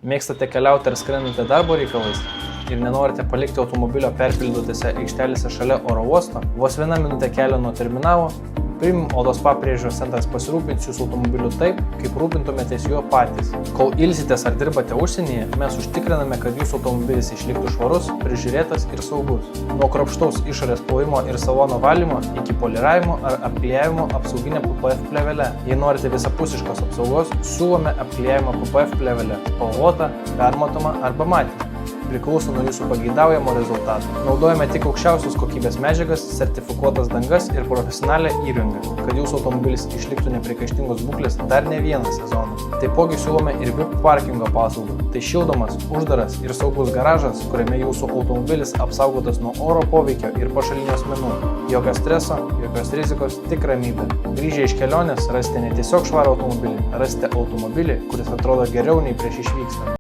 Mėgstate keliauti ar skrendate darbo reikalais ir nenorite palikti automobilio perpildytose aikštelėse šalia oro uosto, vos 1 minutė kelio nuo terminalo, Premium Auto Spa priežiūros centras pasirūpins jūsų automobiliu taip, kaip rūpintumėtės juo patys. Kol ilsitės ar dirbate užsienyje, mes užtikriname, kad jūsų automobilis išliktų švarus, prižiūrėtas ir saugus. Nuo kruopštaus išorės plovimo ir salono valymo iki poliravimo ar apklijavimo apsauginė PPF plėvele. Jei norite visapusiškos apsaugos, siūlome apklijavimą PPF plėvele – spalvotą, permatomą arba matinę. Priklauso nuo jūsų pageidaujamo rezultato. Naudojame tik aukščiausios kokybės medžiagas, sertifikuotas dangas ir profesionalią įrangą, kad jūsų automobilis išliktų nepriekaištingos būklės dar ne vieną sezoną. Taipogi siūlome ir VIP parkingo paslaugą. Tai šildomas, uždaras ir saugus garažas, kuriame jūsų automobilis apsaugotas nuo oro poveikio ir pašalinių asmenų. Jokio streso, jokios rizikos, tik ramybė. Grįžę iš kelionės rasite ne tiesiog švarų automobilį, rasite automobilį, kuris atrodo geriau nei prieš išvykstant.